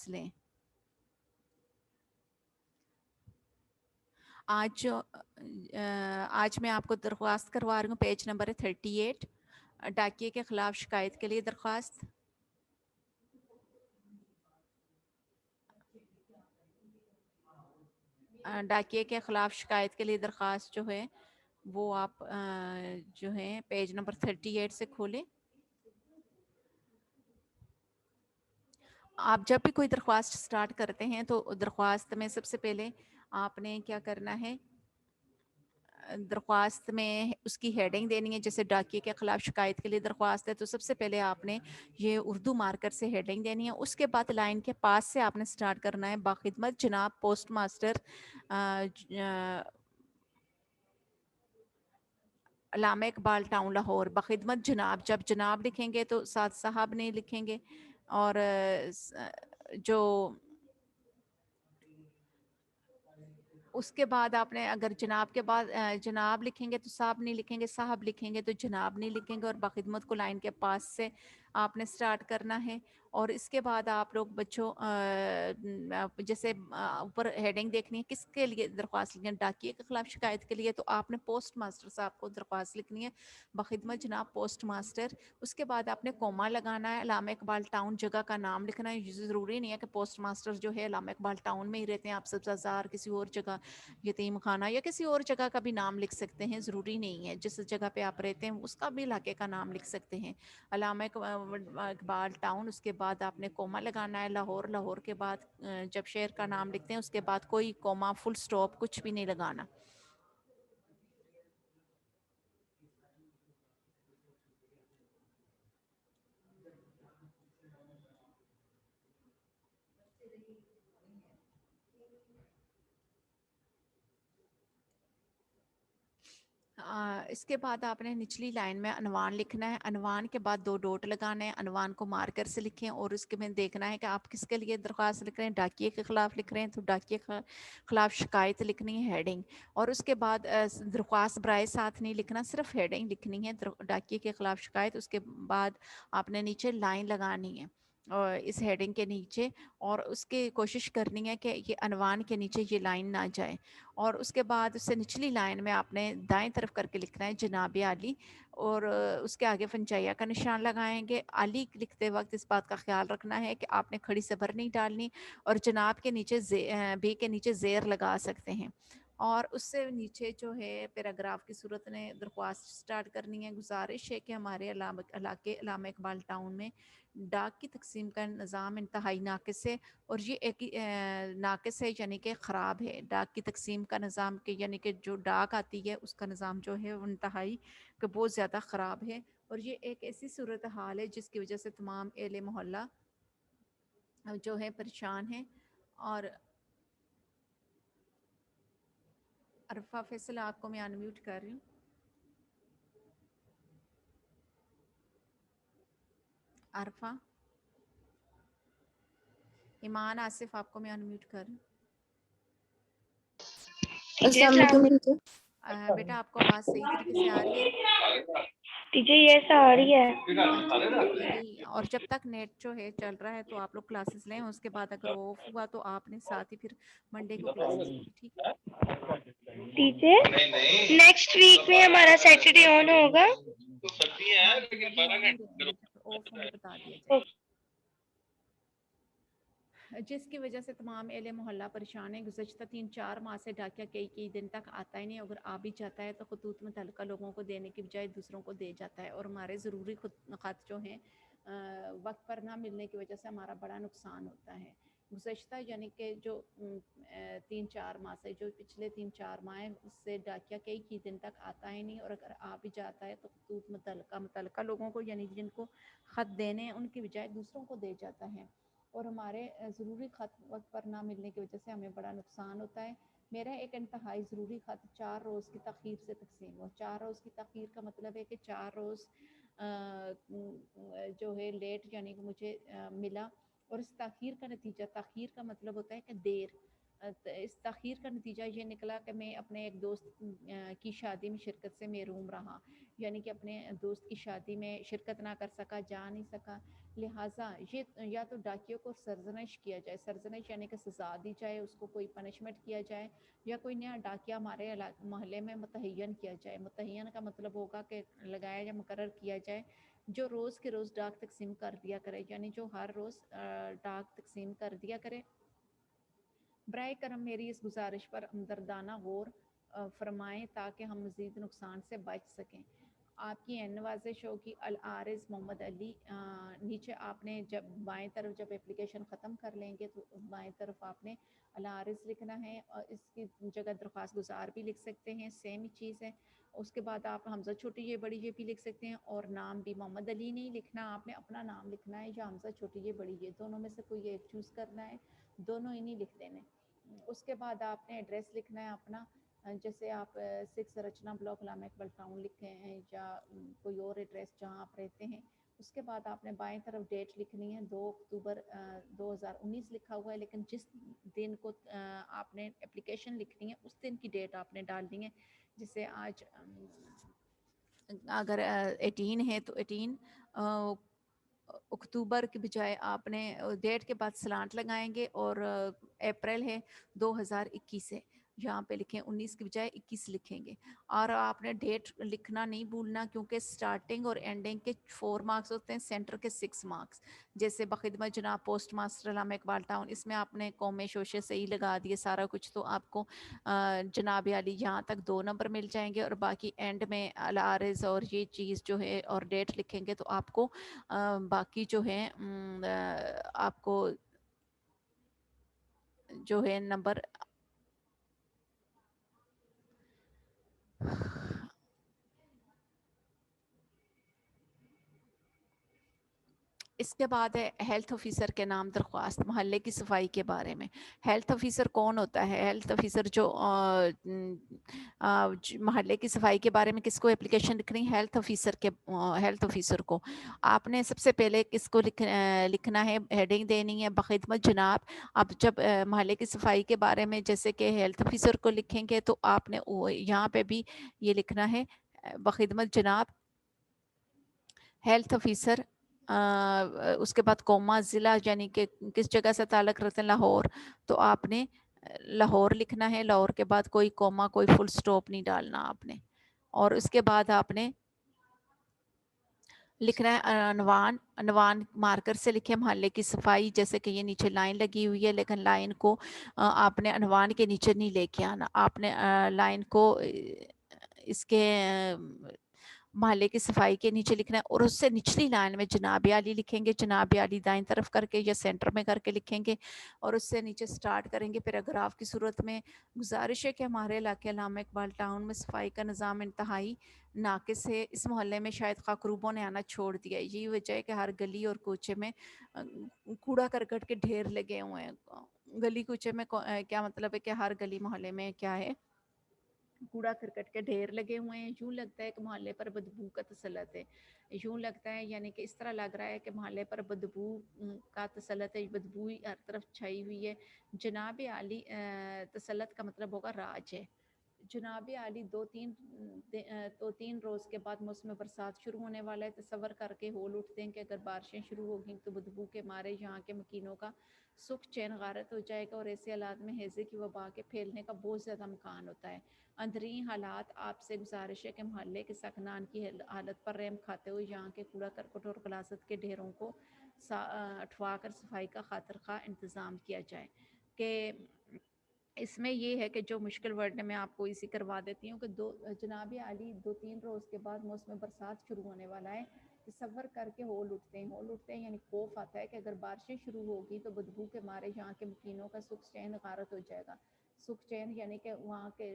درخواست لیں. آج میں آپ کو درخواست کروا رہی ہوں. پیج نمبر ہے 38. ڈاکیے کے خلاف شکایت کے لیے درخواست. ڈاکیے کے خلاف شکایت کے لیے درخواست جو ہے وہ آپ جو ہے پیج نمبر 38 سے کھولیں. آپ جب بھی کوئی درخواست سٹارٹ کرتے ہیں تو درخواست میں سب سے پہلے آپ نے کیا کرنا ہے, درخواست میں اس کی ہیڈنگ دینی ہے. جیسے ڈاکیے کے خلاف شکایت کے لیے درخواست ہے تو سب سے پہلے آپ نے یہ اردو مارکر سے ہیڈنگ دینی ہے. اس کے بعد لائن کے پاس سے آپ نے سٹارٹ کرنا ہے, باخدمت جناب پوسٹ ماسٹر علامہ اقبال ٹاؤن لاہور. بخدمت جناب, جب جناب لکھیں گے تو ساتھ صاحب نہیں لکھیں گے, اور جو اس کے بعد آپ نے اگر جناب کے بعد جناب لکھیں گے تو صاحب نہیں لکھیں گے, صاحب لکھیں گے تو جناب نہیں لکھیں گے. اور بخدمت کو لائن کے پاس سے آپ نے سٹارٹ کرنا ہے. اور اس کے بعد آپ لوگ بچوں جیسے اوپر ہیڈنگ دیکھنی ہے کس کے لیے درخواست لکھنی ہے, ڈاکیے کے خلاف شکایت کے لیے تو آپ نے پوسٹ ماسٹر صاحب کو درخواست لکھنی ہے, بخدمت جناب پوسٹ ماسٹر. اس کے بعد آپ نے کوما لگانا ہے, علامہ اقبال ٹاؤن جگہ کا نام لکھنا ہے. ضروری نہیں ہے کہ پوسٹ ماسٹر جو ہے علامہ اقبال ٹاؤن میں ہی رہتے ہیں, آپ سبزہ زار کسی اور جگہ یتیم خانہ یا کسی اور جگہ کا بھی نام لکھ سکتے ہیں. ضروری نہیں ہے جس جگہ پہ آپ رہتے ہیں اس کا بھی علاقے کا نام لکھ سکتے ہیں. علامہ اقبال ٹاؤن, اس کے بعد آپ نے کوما لگانا ہے. لاہور, لاہور کے بعد جب شہر کا نام لکھتے ہیں اس کے بعد کوئی کوما فل سٹاپ کچھ بھی نہیں لگانا. اس کے بعد آپ نے نچلی لائن میں عنوان لکھنا ہے. عنوان کے بعد 2 ڈاٹ لگانے ہیں. عنوان کو مارکر سے لکھیں اور اس کے میں دیکھنا ہے کہ آپ کس کے لیے درخواست لکھ رہے ہیں. ڈاکیے کے خلاف لکھ رہے ہیں تو ڈاکیے کے خلاف شکایت لکھنی ہے, ہیڈنگ. اور اس کے بعد درخواست برائے ساتھ نہیں لکھنا, صرف ہیڈنگ لکھنی ہے ڈاکیے کے خلاف شکایت. اس کے بعد آپ نے نیچے لائن لگانی ہے اس ہیڈنگ کے نیچے, اور اس کی کوشش کرنی ہے کہ یہ عنوان کے نیچے یہ لائن نہ جائے. اور اس کے بعد اس سے نچلی لائن میں آپ نے دائیں طرف کر کے لکھنا ہے جناب علی, اور اس کے آگے فنچائیہ کا نشان لگائیں گے. علی لکھتے وقت اس بات کا خیال رکھنا ہے کہ آپ نے کھڑی زبر نہیں ڈالنی, اور جناب کے نیچے بھی کے نیچے زیر لگا سکتے ہیں. اور اس سے نیچے جو ہے پیراگراف کی صورت نے درخواست سٹارٹ کرنی ہے. گزارش ہے کہ ہمارے علاقے علامہ اقبال ٹاؤن میں ڈاک کی تقسیم کا نظام انتہائی ناقص ہے, اور یہ ایک ناقص ہے یعنی کہ خراب ہے. ڈاک کی تقسیم کا نظام کے یعنی کہ جو ڈاک آتی ہے اس کا نظام جو ہے وہ انتہائی کہ بہت زیادہ خراب ہے, اور یہ ایک ایسی صورتحال ہے جس کی وجہ سے تمام اہل محلہ جو ہے پریشان ہیں. اور عرفہ فیصل آپ کو میں انمیوٹ کر رہی ہوں. عرفہ, ایمان آصف آپ کو میں انمیوٹ کر رہی ہوں. السلام علیکم ٹیچر. بیٹا آپ کو آواز صحیح طریقے سے آ رہی ہے؟ ٹیچر یہ آ رہی ہے. اچھا یہی, اور جب تک نیٹ جو ہے چل رہا ہے تو آپ لوگ کلاسز لیں, اس کے بعد اگر آف ہوا تو آپ نے ساتھ ہی پھر منڈے کو کلاسز لیں گے, ٹھیک ہے؟ ٹیچر نیکسٹ ویک میں ہمارا سیٹرڈے آن ہوگا. ہاں جب بھی آن ہی رہیں گے, جب آف ہوں گے بتا دیا جائے گا. جس کی وجہ سے تمام اہل محلہ پریشان ہیں. گزشتہ 3-4 ماہ سے ڈاکیہ کئی دن تک آتا ہی نہیں. اگر آ بھی جاتا ہے تو خطوط متعلقہ لوگوں کو دینے کی بجائے دوسروں کو دے جاتا ہے, اور ہمارے ضروری خط جو ہیں وقت پر نہ ملنے کی وجہ سے ہمارا بڑا نقصان ہوتا ہے. گزشتہ یعنی کہ جو 3-4 ماہ سے جو پچھلے 3-4 ماہ ہیں اس سے ڈاکیہ کئی دن تک آتا ہی نہیں, اور اگر آ بھی جاتا ہے تو خطوط متعلقہ لوگوں کو یعنی جن کو خط دینے ہیں ان کی بجائے دوسروں کو دے جاتا ہے, اور ہمارے ضروری خط وقت پر نہ ملنے کی وجہ سے ہمیں بڑا نقصان ہوتا ہے. میرا ایک انتہائی ضروری خط 4 روز کی تاخیر سے تقسیم ہوا. 4 روز کی تاخیر کا مطلب ہے کہ 4 روز جو ہے لیٹ یعنی کہ مجھے ملا, اور اس تاخیر کا نتیجہ, تاخیر کا مطلب ہوتا ہے کہ دیر, اس تاخیر کا نتیجہ یہ نکلا کہ میں اپنے ایک دوست کی شادی میں شرکت سے محروم رہا، یعنی کہ اپنے دوست کی شادی میں شرکت نہ کر سکا، جا نہیں سکا۔ لہٰذا یہ یا تو ڈاکیوں کو سرزنش کیا جائے، سرزنش یعنی کہ سزا دی جائے، اس کو کوئی پنشمنٹ کیا جائے، یا کوئی نیا ڈاکیا ہمارے محلے میں متعین کیا جائے۔ متعین کا مطلب ہوگا کہ لگایا یا مقرر کیا جائے، جو روز کے روز ڈاک تقسیم کر دیا کرے، یعنی جو ہر روز ڈاک تقسیم کر دیا کرے۔ برائے کرم میری اس گزارش پر ہمدردانہ غور فرمائیں تاکہ ہم مزید نقصان سے بچ سکیں۔ آپ کی نوازش ہوگی العارض محمد علی۔ نیچے آپ نے جب بائیں طرف جب اپلیکیشن ختم کر لیں گے تو بائیں طرف آپ نے العارض لکھنا ہے، اور اس کی جگہ درخواست گزار بھی لکھ سکتے ہیں، سیم ہی چیز ہے۔ اس کے بعد آپ حمزہ چھوٹی یہ بڑی یہ بھی لکھ سکتے ہیں، اور نام بھی محمد علی نہیں لکھنا، آپ نے اپنا نام لکھنا ہے یا حمزہ چھوٹی یہ بڑی یہ دونوں میں سے کوئی ایک چوز کرنا ہے، دونوں ہی نہیں لکھ دینے۔ اس کے بعد آپ نے ایڈریس لکھنا ہے اپنا، جیسے آپ 6 رچنا بلاک علامہ اقبال ٹاؤن لکھیں ہیں یا کوئی اور ایڈریس جہاں آپ رہتے ہیں۔ اس کے بعد آپ نے بائیں طرف ڈیٹ لکھنی ہے، 2 اکتوبر 2019 لکھا ہوا ہے، لیکن جس دن کو آپ نے اپلیکیشن لکھنی ہے اس دن کی ڈیٹ آپ نے ڈالنی ہے۔ جیسے آج اگر 18 ہے تو 18 اکتوبر کے بجائے آپ نے ڈیٹ کے بعد سلانٹ لگائیں گے، اور اپریل ہے 2021 ہے، یہاں پہ لکھیں 19 کے بجائے 21 لکھیں گے۔ اور آپ نے ڈیٹ لکھنا نہیں بھولنا، کیونکہ سٹارٹنگ اور اینڈنگ کے 4 مارکس ہوتے ہیں، سینٹر کے 6 مارکس۔ جیسے بخدمت جناب پوسٹ ماسٹر علامہ اقبال ٹاؤن، اس میں آپ نے قوم شوشے صحیح لگا دیے سارا کچھ، تو آپ کو جناب علی یہاں تک 2 نمبر مل جائیں گے، اور باقی اینڈ میں العارض اور یہ چیز جو ہے اور ڈیٹ لکھیں گے تو آپ کو باقی جو ہے آپ کو جو ہے نمبر اس کے بعد ہے ہیلتھ آفیسر کے نام درخواست محلے کی صفائی کے بارے میں۔ ہیلتھ آفیسر کون ہوتا ہے؟ ہیلتھ آفیسر جو محلے کی صفائی کے بارے میں کس کو اپلیکیشن لکھنی؟ ہیلتھ آفیسر کو آپ نے سب سے پہلے کس کو لکھنا ہے؟ ہیڈنگ دینی ہے بخدمت جناب۔ اب جب محلے کی صفائی کے بارے میں جیسے کہ ہیلتھ آفیسر کو لکھیں گے تو آپ نے یہاں پہ بھی یہ لکھنا ہے بخدمت جناب ہیلتھ آفیسر۔ اس کے بعد کوما ضلع یعنی کہ کس جگہ سے تعلق رکھتے ہیں، لاہور، تو آپ نے لاہور لکھنا ہے، لاہور کے بعد کوئی کوما کوئی فل سٹاپ نہیں ڈالنا آپ نے۔ اور اس کے بعد آپ نے لکھنا ہے عنوان مارکر سے لکھے محلے کی صفائی، جیسے کہ یہ نیچے لائن لگی ہوئی ہے، لیکن لائن کو آپ نے عنوان کے نیچے نہیں لے کے آنا، آپ نے لائن کو اس کے محلے کی صفائی کے نیچے لکھنا ہے، اور اس سے نچلی لائن میں جناب علی لکھیں گے، جناب علی دائیں طرف کر کے یا سینٹر میں کر کے لکھیں گے، اور اس سے نیچے سٹارٹ کریں گے پیراگراف کی صورت میں۔ گزارش ہے کہ ہمارے علاقے علامہ اقبال ٹاؤن میں صفائی کا نظام انتہائی ناقص ہے، اس محلے میں شاید خاکروبوں نے آنا چھوڑ دیا ہے، یہی وجہ ہے کہ ہر گلی اور کوچے میں کوڑا کرکٹ کے ڈھیر لگے ہوئے ہیں۔ گلی کوچے میں کیا مطلب ہے کہ ہر گلی محلے میں کیا ہے، کوڑا کرکٹ کے ڈھیر لگے ہوئے ہیں، یوں لگتا ہے کہ محلے پر بدبو کا تسلط ہے، یوں لگتا ہے یعنی کہ اس طرح لگ رہا ہے کہ محلے پر بدبو کا تسلط ہے، بدبو ہر طرف چھائی ہوئی ہے۔ جناب عالی تسلط کا مطلب ہوگا راج ہے۔ جناب عالی 2-3 روز کے بعد موسم برسات شروع ہونے والا ہے، تصور کر کے ہول اٹھتے ہیں کہ اگر بارشیں شروع ہوگی تو بدبو کے مارے یہاں کے مکینوں کا سکھ چین غارت ہو جائے گا، اور ایسے حالات میں ہیضے کی وبا کے پھیلنے کا بہت زیادہ امکان ہوتا ہے۔ اندرین حالات آپ سے گزارش ہے کہ محلے کے سکنان کی حالت پر رحم کھاتے ہوئے یہاں کے کوڑا کرکٹ اور غلاظت کے ڈھیروں کو اٹھوا کر صفائی کا خاطر خواہ انتظام کیا جائے۔ کہ اس میں یہ ہے کہ جو مشکل ورڈ میں آپ کو اسی کروا دیتی ہوں کہ جناب عالی 2-3 روز کے بعد موسم برسات شروع ہونے والا ہے، تصور کر کے ہول اٹھتے ہیں یعنی خوف آتا ہے کہ اگر بارشیں شروع ہوگی تو بدبو کے مارے یہاں کے مکینوں کا سکھ چین غارت ہو جائے گا۔ سکھ چین یعنی کہ وہاں کے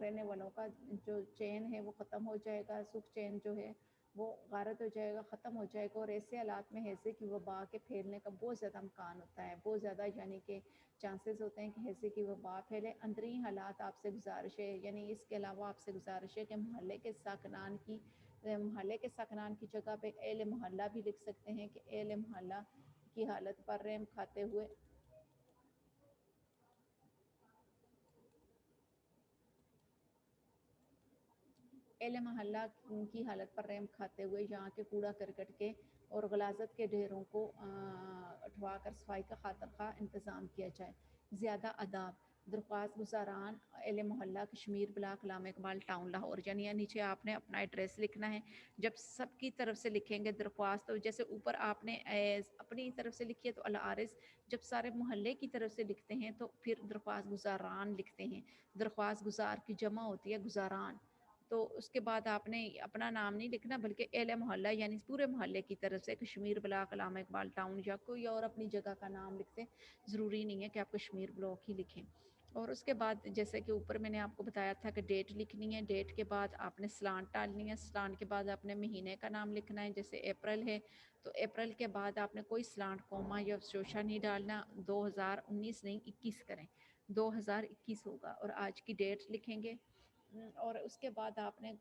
رہنے والوں کا جو چین ہے وہ ختم ہو جائے گا، سکھ چین جو ہے وہ غارت ہو جائے گا، ختم ہو جائے گا، اور ایسے حالات میں ہیضے کی وبا کے پھیلنے کا بہت زیادہ امکان ہوتا ہے، بہت زیادہ یعنی کہ چانسز ہوتے ہیں کہ ہیضے کی وبا پھیلے۔ اندرین حالات آپ سے گزارش ہے، یعنی اس کے علاوہ آپ سے گزارش ہے کہ محلے کے ساکنان کی جگہ پہ اہل محلہ بھی لکھ سکتے ہیں کہ اہل محلہ کی حالت پر رحم کھاتے ہوئے اہل محلہ کی حالت پر رحم کھاتے ہوئے یہاں کے کوڑا کرکٹ کے اور غلاظت کے ڈھیروں کو اٹھوا کر صفائی کا خاطر خواہ انتظام کیا جائے. زیادہ آداب. درخواست گزاران اہل محلہ کشمیر بلاک علامہ اقبال ٹاؤن لاہور. یعنی نیچے آپ نے اپنا ایڈریس لکھنا ہے. جب سب کی طرف سے لکھیں گے درخواست، تو جیسے اوپر آپ نے اپنی طرف سے لکھی ہے تو العارض، جب سارے محلے کی طرف سے لکھتے ہیں تو پھر درخواست گزاران لکھتے ہیں. درخواست گزار کی جمع ہوتی ہے گزاران. تو اس کے بعد آپ نے اپنا نام نہیں لکھنا بلکہ اہل محلہ یعنی پورے محلے کی طرف سے کشمیر بلاک علامہ اقبال ٹاؤن یا کوئی اور اپنی جگہ کا نام لکھتے. ضروری نہیں ہے کہ آپ کشمیر بلاک ہی لکھیں. اور اس کے بعد جیسے کہ اوپر میں نے آپ کو بتایا تھا کہ ڈیٹ لکھنی ہے. ڈیٹ کے بعد آپ نے سلانٹ ڈالنی ہے. سلانٹ کے بعد آپ نے مہینے کا نام لکھنا ہے. جیسے اپریل ہے تو اپریل کے بعد آپ نے کوئی سلانٹ کوما یا شوشا نہیں ڈالنا. 2019 نہیں 21 کریں. 2021 ہوگا اور آج کی ڈیٹ لکھیں گے. اور اس کے بعد آپ نے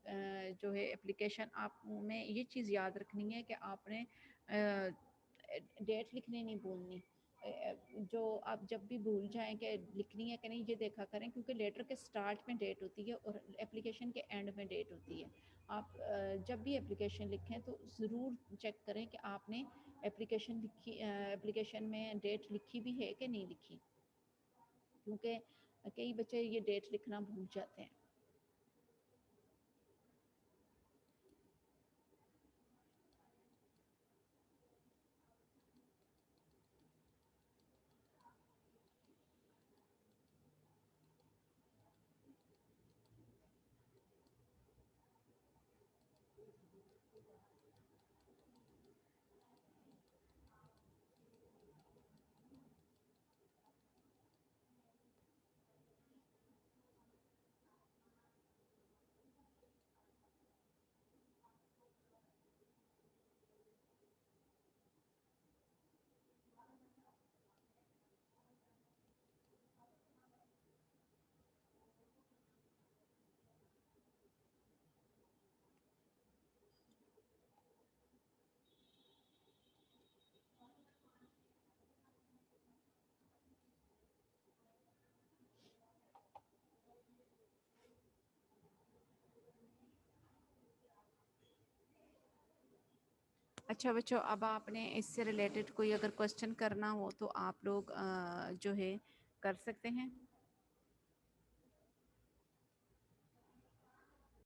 جو ہے اپلیکیشن، آپ میں یہ چیز یاد رکھنی ہے کہ آپ نے ڈیٹ لکھنے نہیں بھولنی. جو آپ جب بھی بھول جائیں کہ لکھنی ہے کہ نہیں یہ دیکھا کریں، کیونکہ لیٹر کے سٹارٹ میں ڈیٹ ہوتی ہے اور اپلیکیشن کے اینڈ میں ڈیٹ ہوتی ہے. آپ جب بھی اپلیکیشن لکھیں تو ضرور چیک کریں کہ آپ نے اپلیکیشن میں ڈیٹ لکھی بھی ہے کہ نہیں لکھی، کیونکہ کئی بچے یہ ڈیٹ لکھنا بھول جاتے ہیں. اچھا بچوں، اب آپ نے اس سے ریلیٹڈ کوئی اگر کوشچن کرنا ہو تو آپ لوگ جو ہے کر سکتے ہیں.